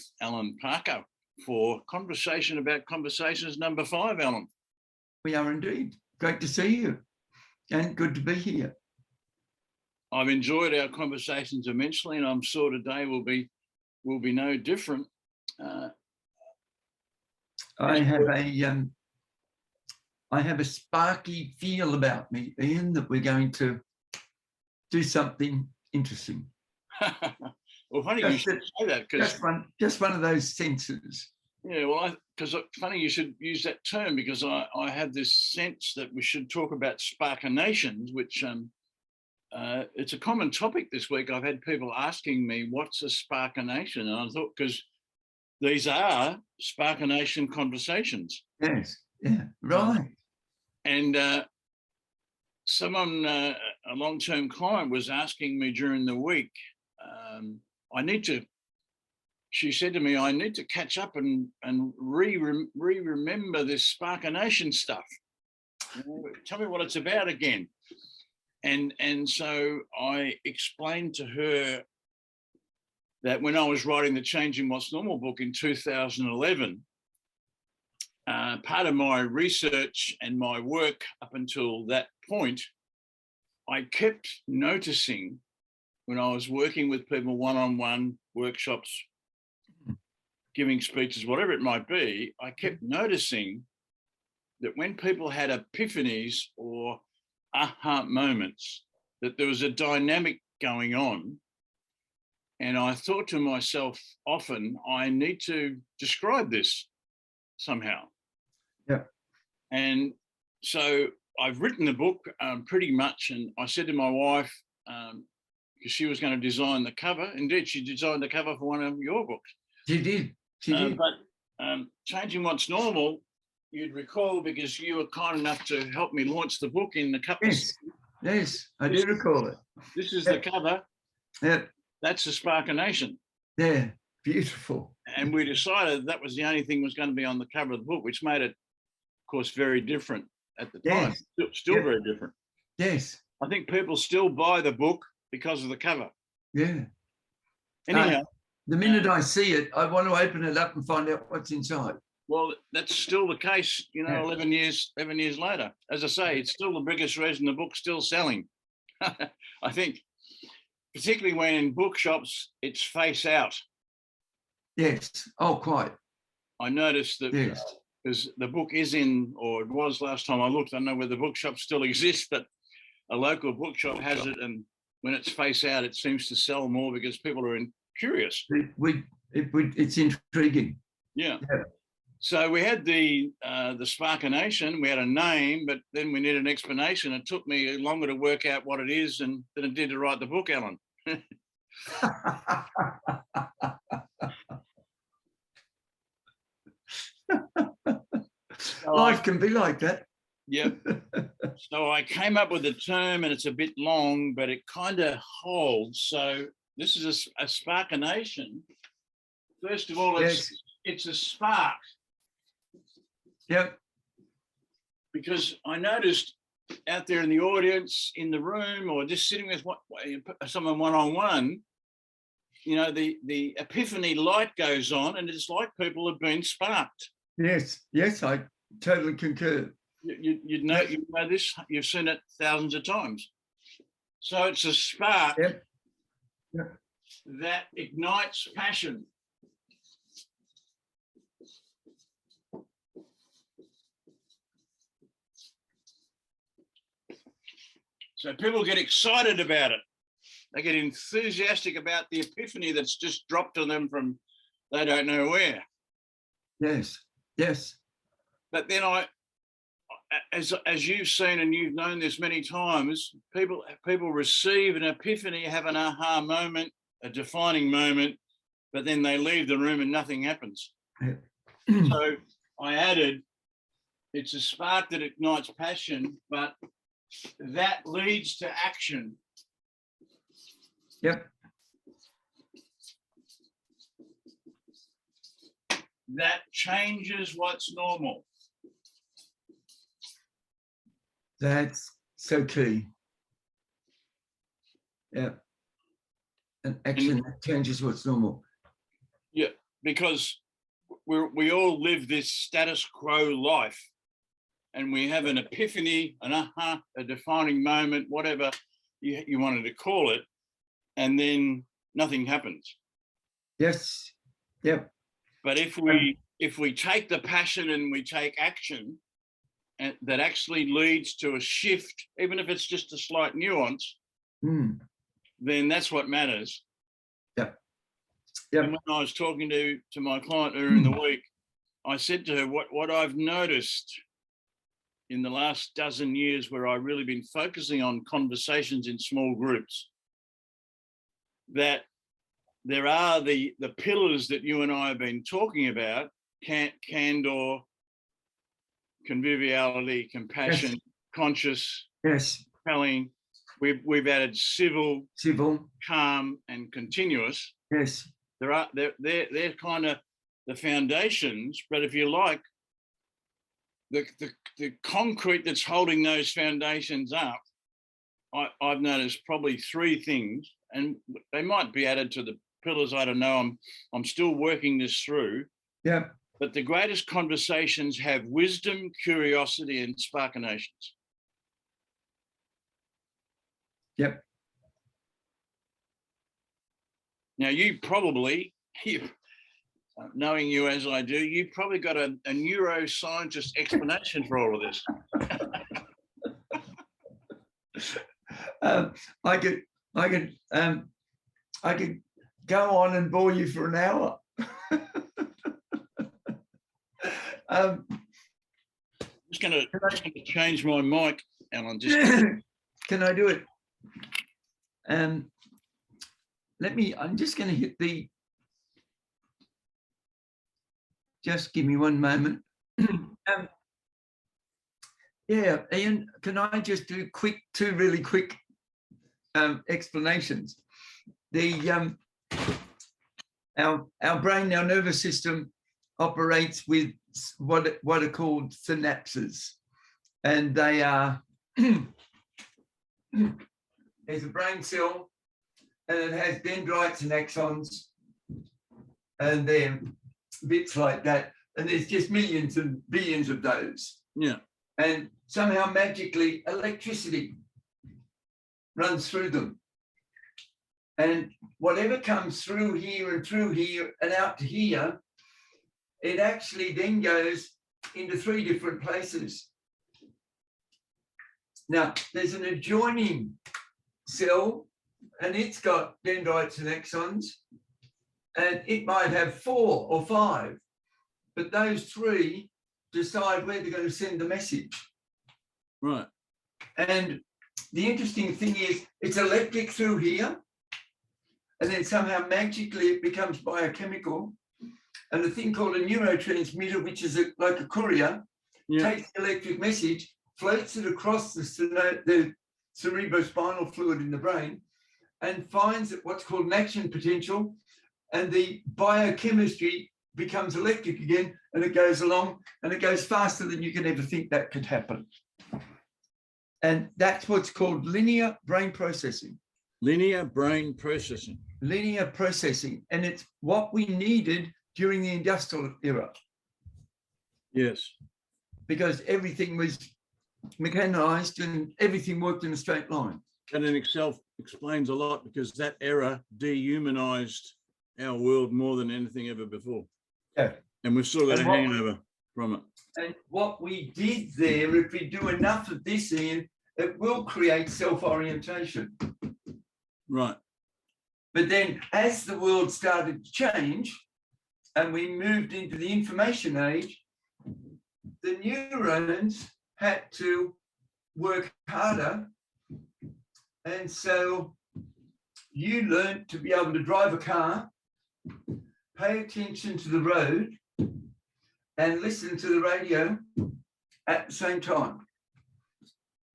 with Allan Parker for Conversation About Conversations number 5, Allan. We are indeed. Great to see you and good to be here. I've enjoyed our conversations immensely, and I'm sure today will be no different. I have a sparky feel about me, Ian, that we're going to do something interesting. Well, funny you should say that, because just one of those senses. Yeah, well, because funny you should use that term, because I have this sense that we should talk about Sparkenations, which it's a common topic this week. I've had people asking me, what's a Sparkenation? And I thought, because these are Sparkenation conversations. Yes, yeah, right. And someone, a long-term client, was asking me during the week, she said to me, I need to catch up and remember this Sparkenation stuff. Tell me what it's about again. And so I explained to her that when I was writing the Changing What's Normal book in 2011, part of my research and my work up until that point, I kept noticing when I was working with people one-on-one workshops, giving speeches, whatever it might be, I kept noticing that when people had epiphanies or aha moments, that there was a dynamic going on. And I thought to myself often, I need to describe this somehow. Yeah. And so I've written the book pretty much, and I said to my wife, because she was going to design the cover. Indeed, she designed the cover for one of your books. She did. She did. But Changing What's Normal, you'd recall, because you were kind enough to help me launch the book in a couple of seconds. Yes, I do recall it. This is the cover. Yeah. That's the Sparkenation. Yeah, beautiful. And we decided that was the only thing was going to be on the cover of the book, which made it, of course, very different at the time. Still very different. Yes. I think people still buy the book because of the cover. Yeah. Anyhow. The minute I see it, I want to open it up and find out what's inside. Well, that's still the case, 11 years later. As I say, it's still the biggest reason the book's still selling. I think, particularly when in bookshops, it's face out. Yes. Oh, quite. I noticed that because the book is in, or it was last time I looked, I don't know whether the bookshop still exists, but a local bookshop has it. And when it's face out, it seems to sell more because people are curious. It's intriguing. Yeah. So we had the Sparkenation, we had a name, but then we need an explanation. It took me longer to work out what it is than it did to write the book, Allan. Life can be like that. Yep. So I came up with a term, and it's a bit long, but it kind of holds. So this is a Sparkenation. First of all, it's a spark. Yep. Because I noticed out there in the audience, in the room, or just sitting with someone one-on-one, the epiphany light goes on, and it's like people have been sparked. Yes, I totally concur. You know this, you've seen it thousands of times. So it's a spark that ignites passion. So people get excited about it. They get enthusiastic about the epiphany that's just dropped on them from they don't know where. Yes, yes. But then as you've seen and you've known this many times, people receive an epiphany, have an aha moment, a defining moment, but then they leave the room and nothing happens. So I added, it's a spark that ignites passion, but that leads to action. Yep. That changes what's normal. That's so key. Yeah. An action that changes what's normal. Yeah. because we all live this status quo life, and we have an epiphany, an aha, a defining moment, whatever you wanted to call it, and then nothing happens. Yes. Yep. But if we take the passion and we take action, and that actually leads to a shift, even if it's just a slight nuance, then that's what matters. Yep. Yep. And when I was talking to my client earlier in the week, I said to her, what I've noticed in the last dozen years where I've really been focusing on conversations in small groups, that there are the pillars that you and I have been talking about: candor, conviviality, compassion, yes. conscious, yes, compelling. We've added civil, calm, and continuous. Yes. They're kind of the foundations, but if you like, the concrete that's holding those foundations up, I've noticed probably three things, and they might be added to the pillars. I don't know. I'm still working this through. Yeah. But the greatest conversations have wisdom, curiosity, and sparkenations. Yep. Now, you probably, knowing you as I do, you've probably got a neuroscientist explanation for all of this. I could go on and bore you for an hour. Just gonna change my mic, Alan. Can I do it? I'm just going to hit the. Just give me one moment. Yeah, Ian, can I just do two really quick explanations? Our brain, our nervous system operates with what are called synapses, and they are there's a brain cell, and it has dendrites and axons, and they're bits like that, and there's just millions and billions of those. Yeah. And somehow magically electricity runs through them. And whatever comes through here and out to here, it actually then goes into three different places. Now, there's an adjoining cell, and it's got dendrites and axons, and it might have 4 or 5, but those 3 decide where they're going to send the message. Right. And the interesting thing is it's electric through here, and then somehow magically it becomes biochemical, and a thing called a neurotransmitter, which is like a courier, takes the electric message, floats it across the cerebrospinal fluid in the brain, and finds what's called an action potential, and the biochemistry becomes electric again, and it goes along, and it goes faster than you can ever think that could happen. And that's what's called linear brain processing. Linear brain processing. Linear processing. And it's what we needed during the industrial era. Yes. Because everything was mechanized and everything worked in a straight line. And in itself explains a lot, because that era dehumanized our world more than anything ever before. Yeah. And we've still got a hangover from it. And what we did there, if we do enough of this, Ian, it will create self-orientation. Right. But then as the world started to change and we moved into the information age, the neurons had to work harder. And so you learned to be able to drive a car, pay attention to the road, and listen to the radio at the same time.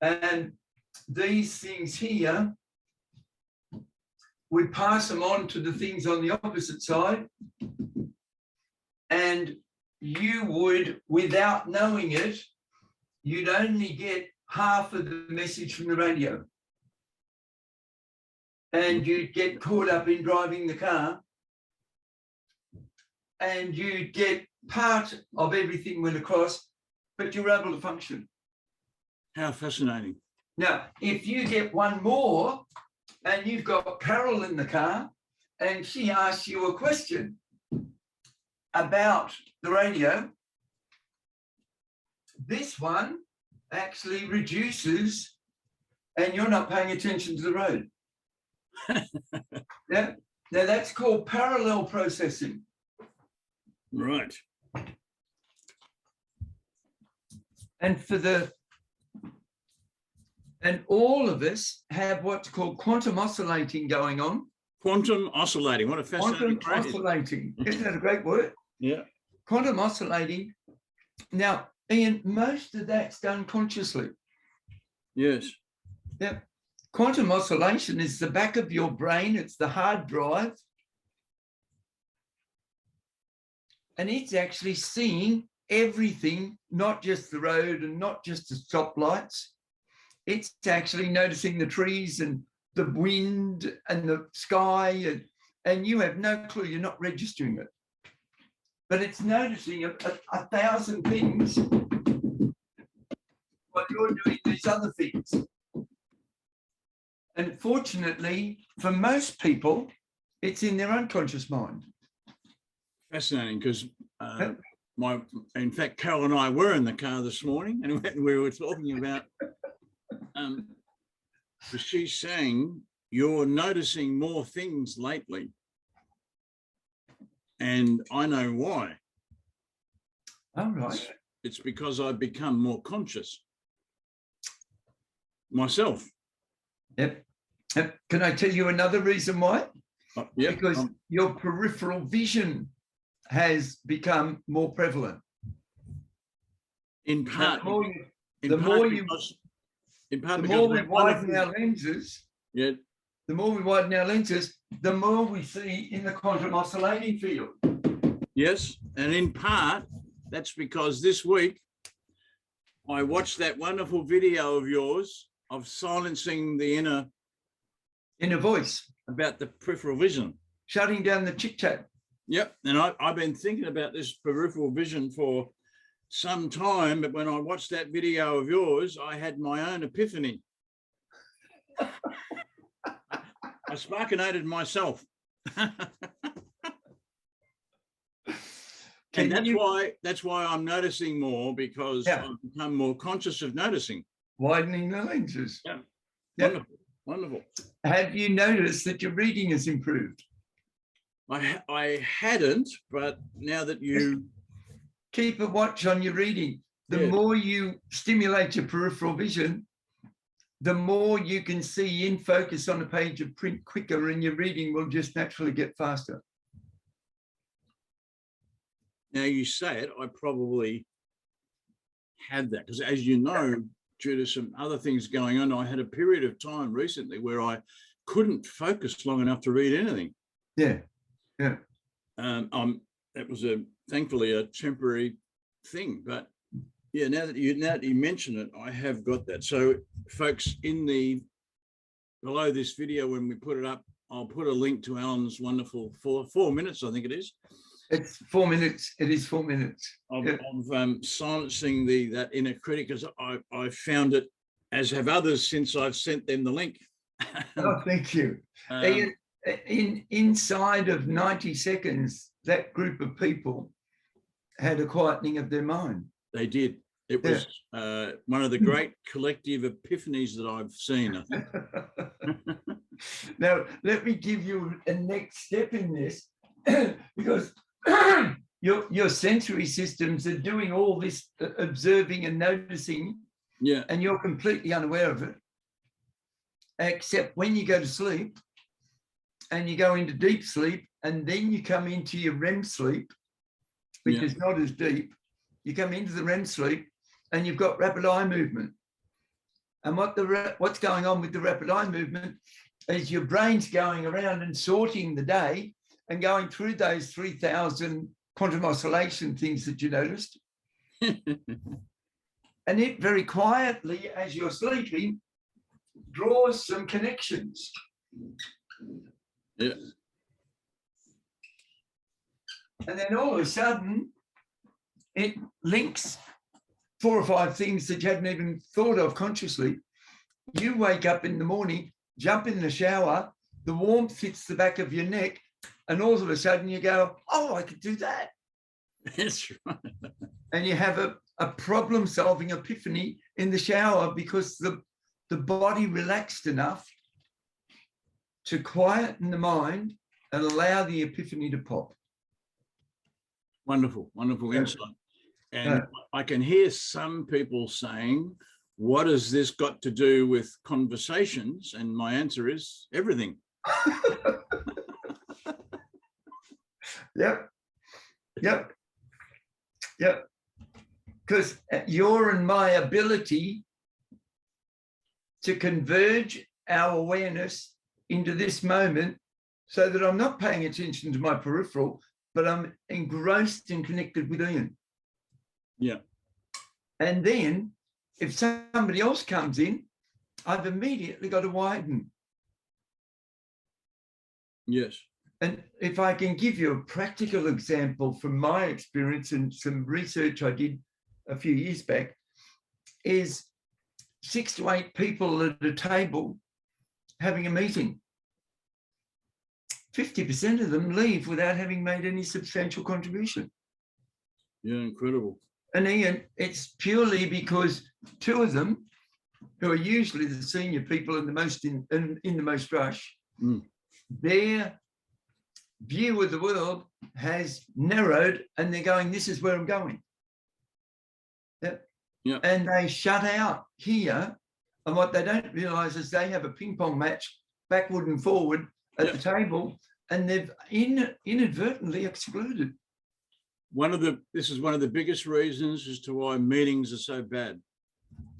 And these things here, we pass them on to the things on the opposite side, and you would, without knowing it, you'd only get half of the message from the radio. And you'd get caught up in driving the car, and you get part of everything went across, but you're able to function. How fascinating. Now, if you get one more and you've got Carol in the car and she asks you a question about the radio, this one actually reduces and you're not paying attention to the road. Yeah. Now that's called parallel processing. Right. And all of us have what's called quantum oscillating going on. Quantum oscillating. What a fascinating Quantum oscillating. Isn't that a great word? Yeah. Quantum oscillating. Now, Ian, most of that's done consciously. Yes. Yeah. Quantum oscillation is the back of your brain. It's the hard drive. And it's actually seeing everything, not just the road and not just the stoplights. It's actually noticing the trees and the wind and the sky, and you have no clue, you're not registering it. But it's noticing a 1,000 things while you're doing these other things. And fortunately, for most people, it's in their unconscious mind. Fascinating, because in fact, Carol and I were in the car this morning, and we were talking about. She's saying you're noticing more things lately, and I know why. All right. It's because I've become more conscious myself. Yep. Can I tell you another reason why? Yep. Because your peripheral vision has become more prevalent. In part, the more we widen our lenses, yeah. The more we widen our lenses, the more we see in the quantum oscillating field. Yes, and in part, that's because this week I watched that wonderful video of yours of silencing the inner voice about the peripheral vision, shutting down the chit chat. Yep, and I've been thinking about this peripheral vision for some time, but when I watched that video of yours, I had my own epiphany. I sparkenated myself. And that's why I'm noticing more, because I've become more conscious of noticing. Widening the lenses. Yeah. Yep. Wonderful. Have you noticed that your reading has improved? I hadn't, but now that you keep a watch on your reading, the more you stimulate your peripheral vision, the more you can see in focus on a page of print quicker, and your reading will just naturally get faster. Now you say it, I probably had that, because as you know, due to some other things going on, I had a period of time recently where I couldn't focus long enough to read anything. Yeah. That was thankfully a temporary thing, but yeah, now that you mention it, I have got that. So folks, below this video, when we put it up, I'll put a link to Allan's wonderful 4 minutes, I think it is. It's 4 minutes. It is 4 minutes. Of silencing that inner critic, because I found it, as have others, since I've sent them the link. Oh, thank you. Inside of 90 seconds, that group of people had a quietening of their mind. They did. It was one of the great collective epiphanies that I've seen, I think. Now, let me give you a next step in this, because your sensory systems are doing all this observing and noticing, and you're completely unaware of it, except when you go to sleep and you go into deep sleep, and then you come into your REM sleep, which is not as deep. You come into the REM sleep and you've got rapid eye movement. And what's going on with the rapid eye movement is your brain's going around and sorting the day and going through those 3,000 quantum oscillation things that you noticed. And it very quietly, as you're sleeping, draws some connections. Yeah. And then all of a sudden, it links 4 or 5 things that you hadn't even thought of consciously. You wake up in the morning, jump in the shower, the warmth hits the back of your neck, and all of a sudden you go, oh, I could do that. That's right. And you have a problem-solving epiphany in the shower because the body relaxed enough to quieten the mind and allow the epiphany to pop. Wonderful, wonderful insight. And I can hear some people saying, what has this got to do with conversations? And my answer is everything. Yep. Because your and my ability to converge our awareness into this moment so that I'm not paying attention to my peripheral, but I'm engrossed and connected with Ian. Yeah. And then if somebody else comes in, I've immediately got to widen. Yes. And if I can give you a practical example from my experience and some research I did a few years back, is 6 to 8 people at a table having a meeting. 50% of them leave without having made any substantial contribution. Yeah, incredible. And Ian, it's purely because 2 of them, who are usually the senior people and the most in the most rush, their view of the world has narrowed and they're going, this is where I'm going. Yep. And they shut out here. And what they don't realize is they have a ping pong match backward and forward at the table, and they've inadvertently excluded. This is one of the biggest reasons as to why meetings are so bad.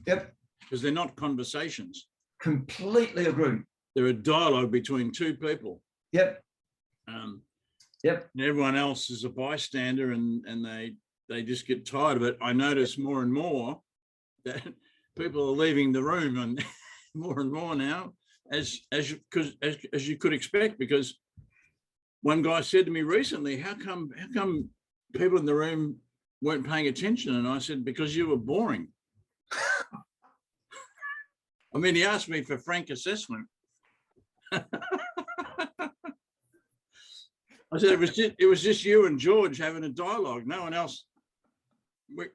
Yep. Because they're not conversations. Completely agree. They're a dialogue between 2 people. Yep. And everyone else is a bystander, and they just get tired of it. I notice more and more that people are leaving the room, and more now, as you could expect, because one guy said to me recently, how come people in the room weren't paying attention? And I said, because you were boring. I mean, he asked me for frank assessment. I said, it was just you and George having a dialogue. No one else.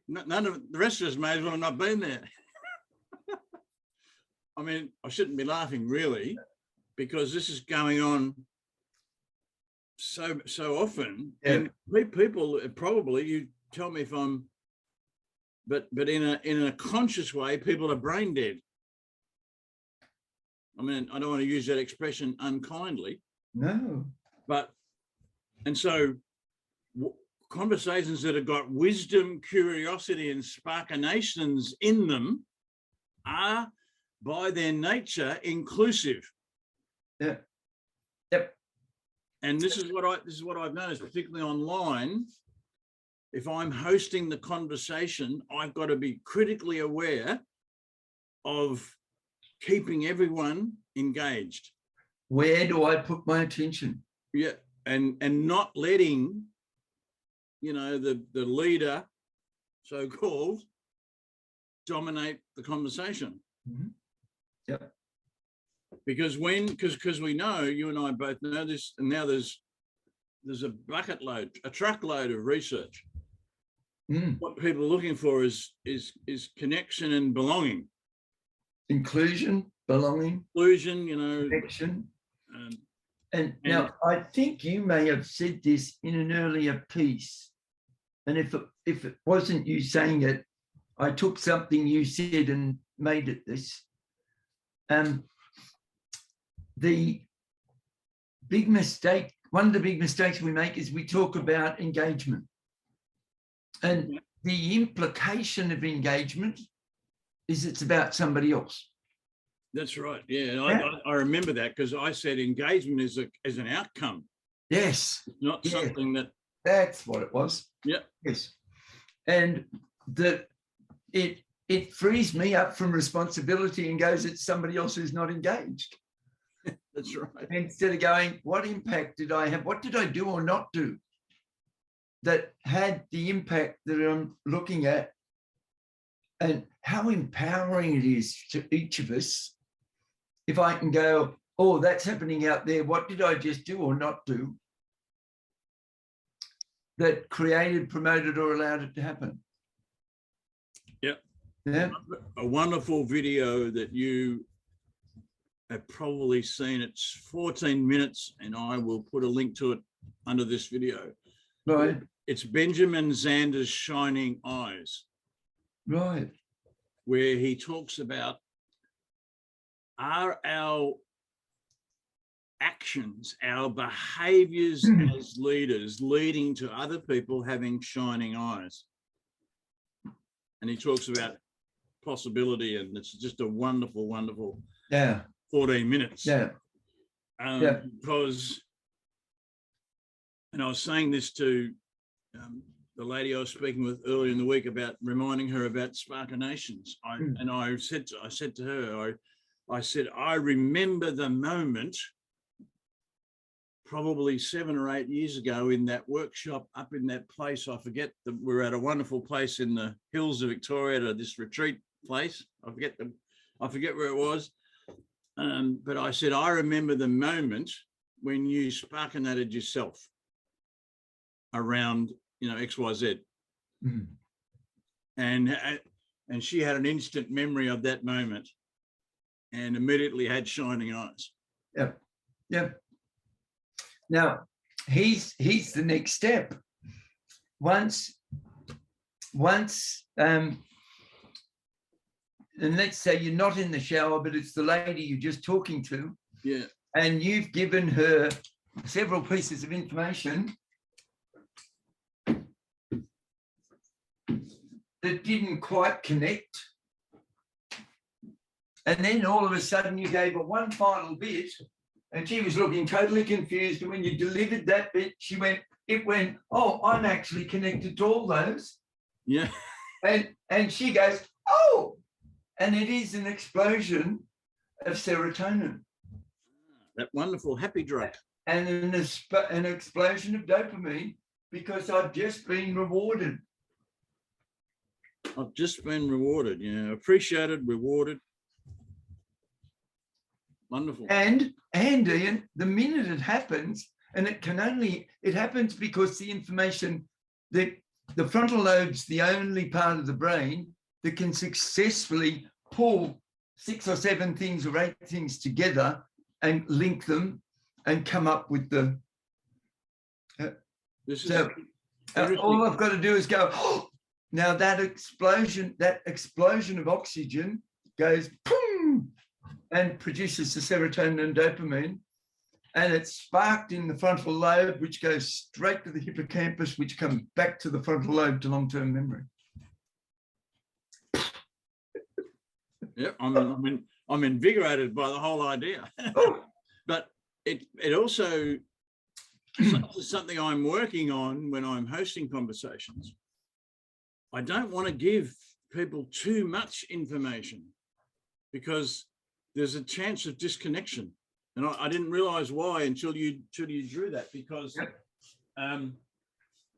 None of the rest of us may as well have not been there. I mean, I shouldn't be laughing really, because this is going on so often. Yeah. And people probably, you tell me if I'm, but in a conscious way, people are brain dead. I mean, I don't want to use that expression unkindly. No. And so conversations that have got wisdom, curiosity, and sparkenations in them are, by their nature, inclusive. Yeah. Yep. And this is what I've noticed, particularly online. If I'm hosting the conversation, I've got to be critically aware of keeping everyone engaged. Where do I put my attention? Yeah. And not letting, the leader, so-called, dominate the conversation. Mm-hmm. Yep. Because because we know, you and I both know this, and now there's a truckload of research. What people are looking for is connection and belonging. Inclusion, belonging. Inclusion, Connection. And now, I think you may have said this in an earlier piece, and if it wasn't you saying it, I took something you said and made it this. The big mistake, one of the big mistakes we make is we talk about engagement. And the implication of engagement is it's about somebody else. That's right. Yeah, I remember that, because I said engagement is an outcome. Yes. Not something that. That's what it was. Yeah. Yes. And that it frees me up from responsibility and goes, it's somebody else who's not engaged. That's right. Instead of going, what impact did I have? What did I do or not do? that had the impact that I'm looking at, and how empowering it is to each of us. If I can go, oh, that's happening out there, what did I just do or not do that created, promoted, or allowed it to happen? Yep. Yeah. A wonderful video that you have probably seen. It's 14 minutes, and I will put a link to it under this video. Right. It's Benjamin Zander's Shining Eyes. Right. Where he talks about, are our actions, our behaviors as leaders leading to other people having shining eyes? And he talks about possibility, and it's just a wonderful, wonderful 14 minutes. Yeah. Because, and I was saying this to the lady I was speaking with earlier in the week about reminding her about Sparkenations. And I said to her, I said, I remember the moment probably 7 or 8 years ago in that workshop up in that place. I forget that we're at a wonderful place in the hills of Victoria, at this retreat place. I forget where it was. But I said, I remember the moment when you sparkenated yourself around, XYZ. And she had an instant memory of that moment and immediately had shining eyes. Yep. Yep. Now, he's the next step. Once, and let's say you're not in the shower, but it's the lady you're just talking to. Yeah. And you've given her several pieces of information that didn't quite connect. And then all of a sudden you gave her one final bit and she was looking totally confused. And when you delivered that bit, it went, oh, I'm actually connected to all those. Yeah. And she goes, oh, and it is an explosion of serotonin. That wonderful happy drug. And an explosion of dopamine, because I've just been rewarded. I've just been rewarded, appreciated, rewarded. Wonderful. And Ian, the minute it happens, and it happens because the information, that the frontal lobe's the only part of the brain that can successfully pull 6 or 7 things or 8 things together and link them and come up with the. All I've got to do is go, oh, now that explosion of oxygen goes boom and produces the serotonin and dopamine, and it's sparked in the frontal lobe, which goes straight to the hippocampus, which comes back to the frontal lobe to long-term memory. Yeah, I'm invigorated by the whole idea. But it also something I'm working on when I'm hosting conversations. I don't want to give people too much information because there's a chance of disconnection. And I didn't realize why until you drew that, because I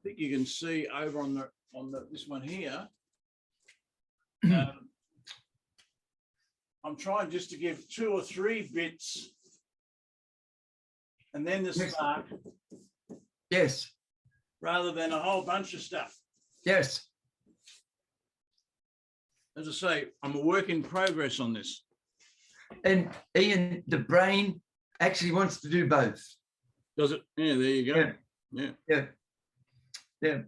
think you can see over on this one here. I'm trying just to give 2 or 3 bits and then the spark. Yes. Rather than a whole bunch of stuff. Yes. As I say, I'm a work in progress on this. And Ian, the brain actually wants to do both. Does it? Yeah, there you go. Yeah.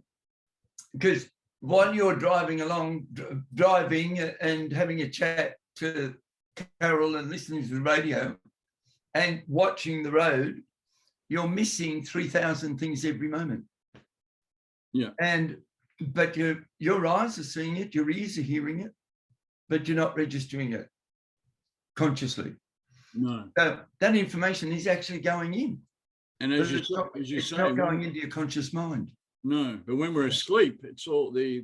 Because while you're driving and having a chat to Carol and listening to the radio and watching the road, you're missing 3,000 things every moment. Yeah. But your eyes are seeing it, your ears are hearing it, but you're not registering it consciously. No. So that information is actually going in. And as you say, not going into your conscious mind. No, but when we're asleep, it's all the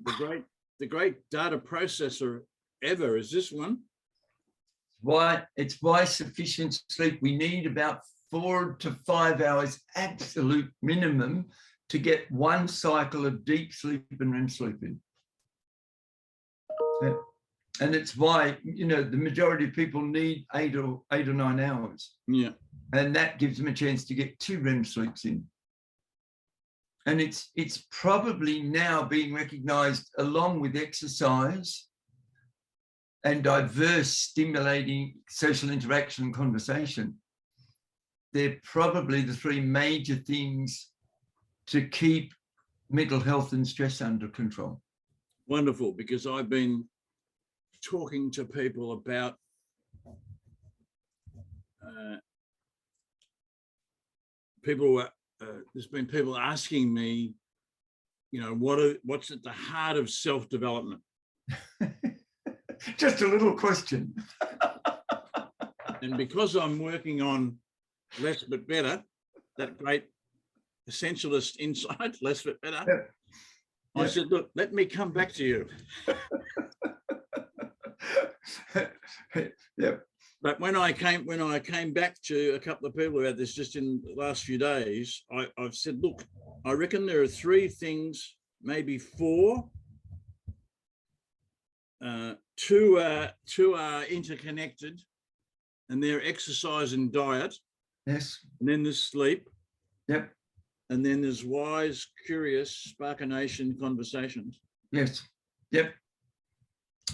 great data processor ever is this one. It's why sufficient sleep. We need about 4 to 5 hours absolute minimum to get one cycle of deep sleep and REM sleep in. Yeah. And it's why, you know, the majority of people need 8 or 9 hours. Yeah. And that gives them a chance to get 2 REM sleeps in. And it's probably now being recognized along with exercise and diverse stimulating social interaction and conversation. They're probably the 3 major things to keep mental health and stress under control. Wonderful, because I've been talking to people about there's been people asking me, you know, what's at the heart of self-development? Just a little question. And because I'm working on less but better, that great essentialist insight, less but better, yeah. I said, look, let me come back to you. Yep. But when I came back to a couple of people about this just in the last few days, I've said, look, I reckon there are 3 things, maybe 4. 2 are interconnected, and they're exercise and diet. Yes. And then there's sleep. Yep. And then there's wise, curious, Sparkenation conversations. Yes. Yep.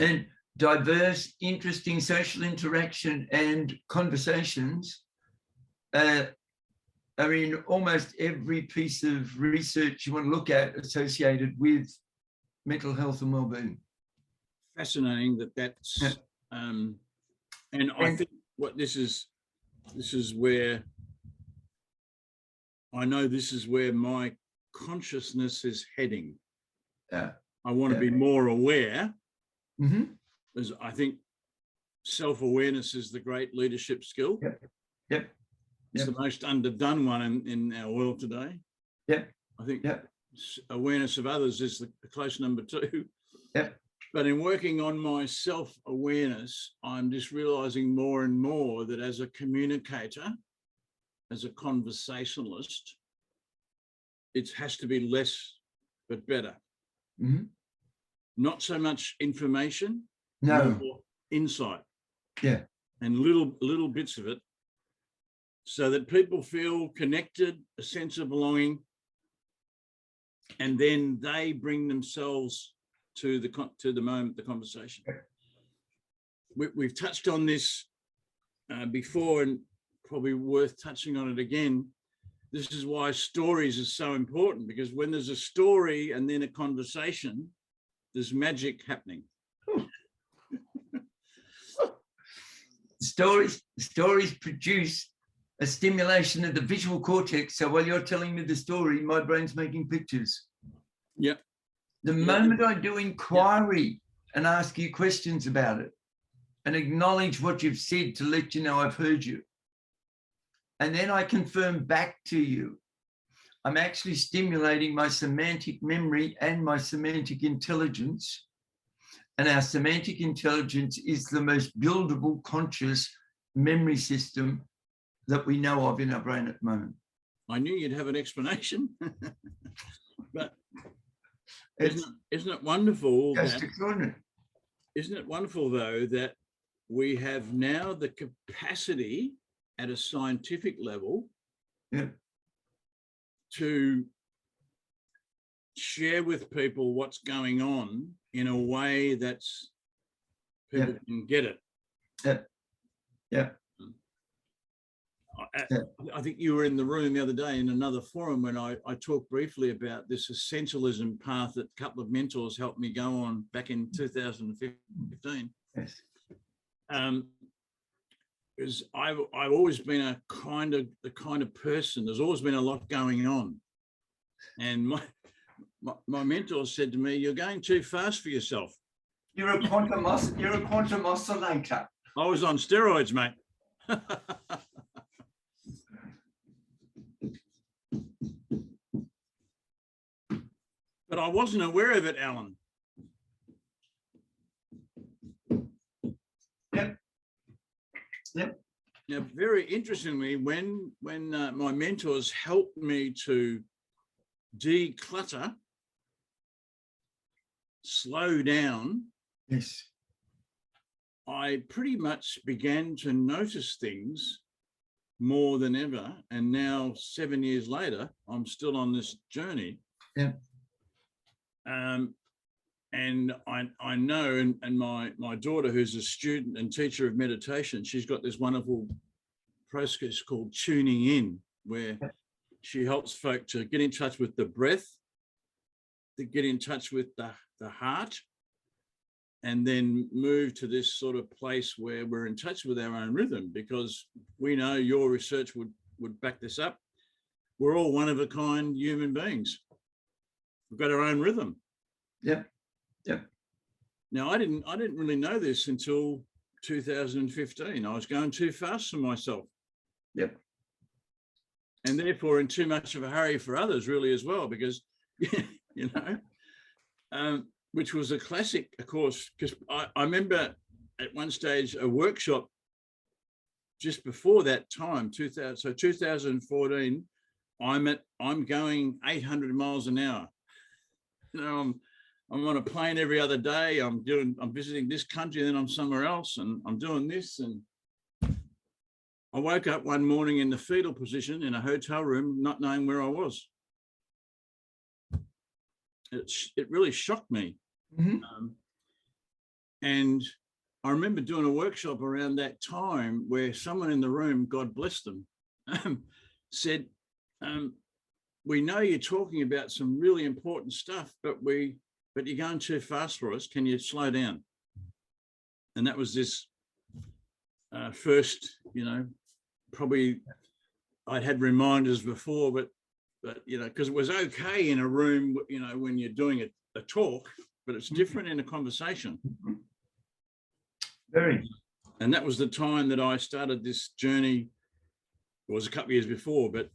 And diverse, interesting social interaction and conversations are in almost every piece of research you want to look at associated with mental health and well-being. Fascinating that's yeah. And I think what this is where I know this is where my consciousness is heading. Yeah. I want to be more aware. Mm-hmm. Because I think self-awareness is the great leadership skill. Yep. Yep. It's the most underdone one in our world today. Yep. I think yep. awareness of others is the close number 2. Yep. But in working on my self-awareness, I'm just realizing more and more that as a communicator, as a conversationalist, it has to be less but better. Mm-hmm. Not so much information, no, more insight. Yeah. And little bits of it, so that people feel connected, a sense of belonging, and then they bring themselves to the moment, the conversation. We've touched on this before, and probably worth touching on it again. This is why stories are so important, because when there's a story and then a conversation, there's magic happening. Stories produce a stimulation of the visual cortex. So while you're telling me the story, my brain's making pictures. Yeah. The moment I do inquiry and ask you questions about it and acknowledge what you've said to let you know I've heard you, and then I confirm back to you, I'm actually stimulating my semantic memory and my semantic intelligence. And our semantic intelligence is the most buildable conscious memory system that we know of in our brain at the moment. I knew you'd have an explanation. But isn't it wonderful? Just extraordinary. Isn't it wonderful, though, that we have now the capacity at a scientific level to share with people what's going on in a way that's people can get it. I think you were in the room the other day in another forum when I talked briefly about this essentialism path that a couple of mentors helped me go on back in 2015. Yes. Because I've always been the kind of person. There's always been a lot going on, and my mentor said to me, "You're going too fast for yourself. You're a quantum oscillator." I was on steroids, mate. But I wasn't aware of it, Allan. Yep. Now, very interestingly, when my mentors helped me to declutter, slow down, Yes. I pretty much began to notice things more than ever. And now 7 years later, I'm still on this journey. Yeah. And I know, and my daughter, who's a student and teacher of meditation, she's got this wonderful process called tuning in, where she helps folk to get in touch with the breath, to get in touch with the heart, and then move to this sort of place where we're in touch with our own rhythm, because we know your research would back this up. We're all one of a kind human beings. We've got our own rhythm. Yep. Yep. Now, I didn't really know this until 2015. I was going too fast for myself. Yep. And therefore in too much of a hurry for others, really, as well, because, you know, which was a classic, of course, because I remember at one stage a workshop just before that time, 2014, I'm going 800 miles an hour. You know, I'm on a plane every other day. I'm visiting this country, then I'm somewhere else, and I'm doing this. And I woke up one morning in the fetal position in a hotel room, not knowing where I was. It really shocked me. Mm-hmm. And I remember doing a workshop around that time where someone in the room, God bless them, said, we know you're talking about some really important stuff, but you're going too fast for us. Can you slow down? And that was this first, you know, probably I'd had reminders before, but you know, because it was okay in a room, you know, when you're doing a talk, but it's different in a conversation. Very. And that was the time that I started this journey. It was a couple of years before, but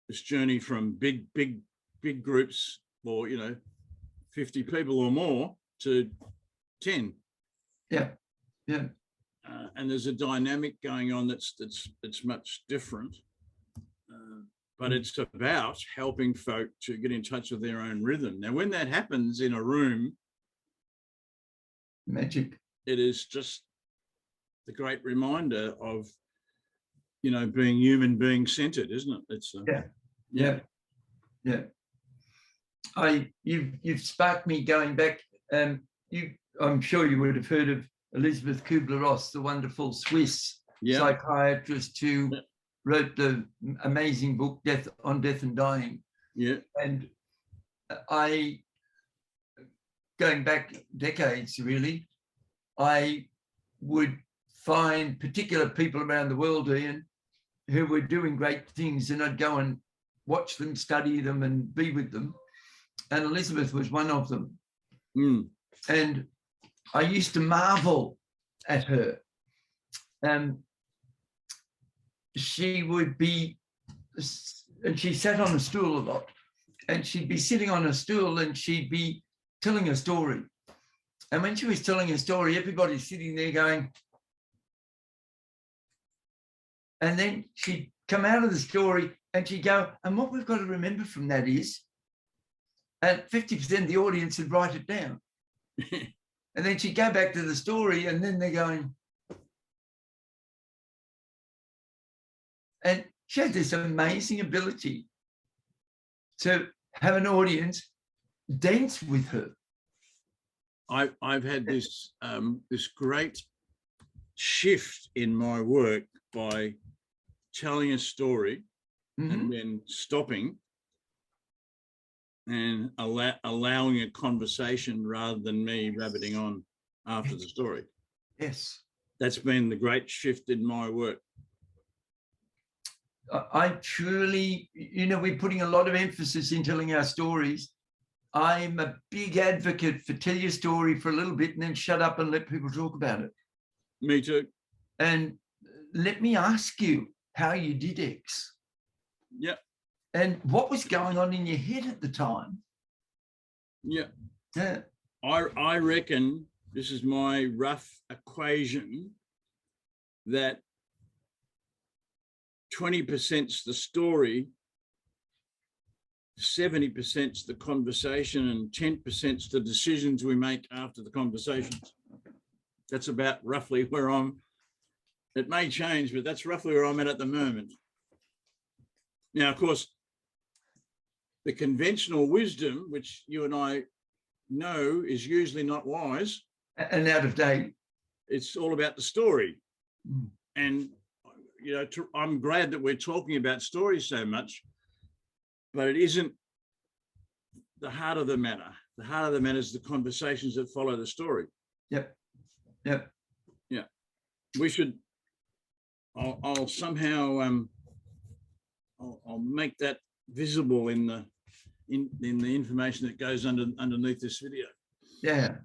this journey from big groups, or, you know, 50 people or more, to 10. Yeah. Yeah. And there's a dynamic going on that's much different. But it's about helping folk to get in touch with their own rhythm. Now, when that happens in a room, Magic. it is just the great reminder of, you know, being human, being centered, isn't it? It's yeah. You've sparked me going back. I'm sure you would have heard of Elisabeth Kubler-Ross, the wonderful Swiss psychiatrist who wrote the amazing book Death and Dying. Yeah. And going back decades, really, I would find particular people around the world, Ian, who were doing great things, and I'd go and watch them, study them, and be with them. And Elisabeth was one of them. And I used to marvel at her. She would be, and she sat on a stool a lot, and she'd be sitting on a stool and she'd be telling a story. And when she was telling a story, everybody's sitting there going, and then she'd come out of the story and she'd go, and what we've got to remember from that is, and 50% of the audience would write it down. And then she'd go back to the story, and then they're going, and she had this amazing ability to have an audience dance with her. I've had this this great shift in my work by telling a story and then stopping and allowing a conversation rather than me rabbiting on after the story. Yes. That's been the great shift in my work. I truly, you know, we're putting a lot of emphasis in telling our stories. I'm a big advocate for tell your story for a little bit and then shut up and let people talk about it. Me too. And let me ask you how you did X. Yeah. And what was going on in your head at the time? Yeah. Yeah. I reckon, this is my rough equation, that 20%'s the story, 70% the conversation and 10% the decisions we make after the conversations. That's about roughly where it may change, but that's roughly where I'm at the moment. Now, of course, the conventional wisdom, which you and I know is usually not wise. And out of date. It's all about the story. And, you know, I'm glad that we're talking about stories so much, but it isn't the heart of the matter. The heart of the matter is the conversations that follow the story. Yep. Yeah. We should, I'll somehow, I'll make that visible in the information that goes underneath this video. Yeah.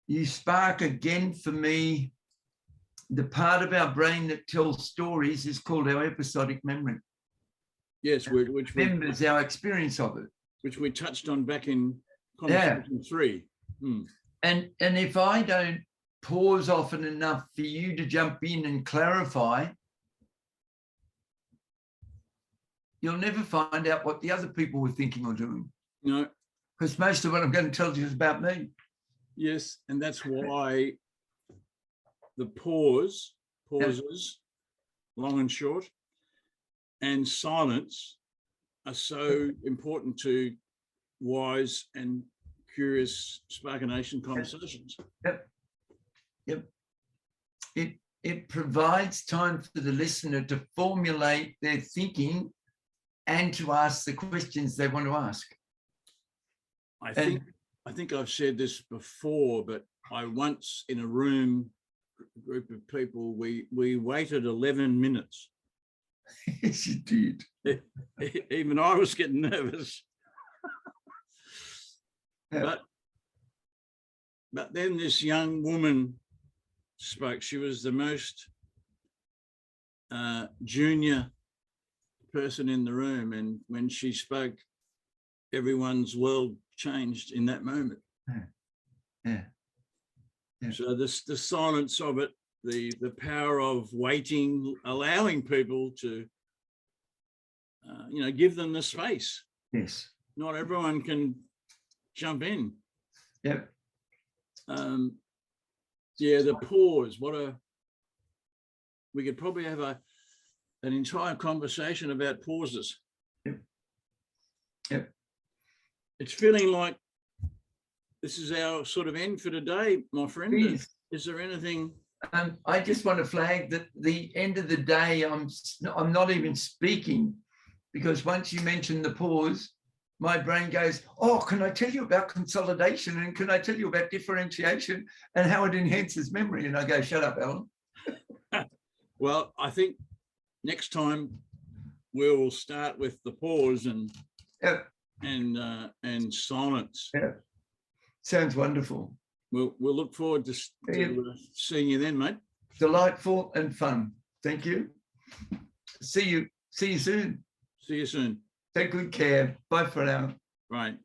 You spark again for me. The part of our brain that tells stories is called our episodic memory. Yes, which remembers our experience of it, which we touched on back in conversation 3. And if I don't pause often enough for you to jump in and clarify, you'll never find out what the other people were thinking or doing. No. Because most of what I'm going to tell you is about me. Yes, and that's why the pauses, long and short, and silence are so important to wise and curious Sparkenation conversations. Yep. It provides time for the listener to formulate their thinking and to ask the questions they want to ask. I think I've said this before, but I once in a room, a group of people, we waited 11 minutes. Yes, you did. Even I was getting nervous. But then this young woman spoke. She was the most junior person in the room, and when she spoke, everyone's world changed in that moment. Yeah. So the silence of it, the power of waiting, allowing people to, give them the space. Yes. Not everyone can jump in. Yep. The pause. We could probably have an entire conversation about pauses. Yep. It's feeling like this is our sort of end for today, my friend. Please. Is there anything? I just want to flag that the end of the day, I'm not even speaking, because once you mention the pause, my brain goes, oh, can I tell you about consolidation, and can I tell you about differentiation and how it enhances memory? And I go, shut up, Allan. Well, I think next time we will start with the pause and silence. Yeah. Sounds wonderful. We'll look forward to seeing you then, mate. Delightful and fun. Thank you. See you soon. See you soon. Take good care. Bye for now. Right.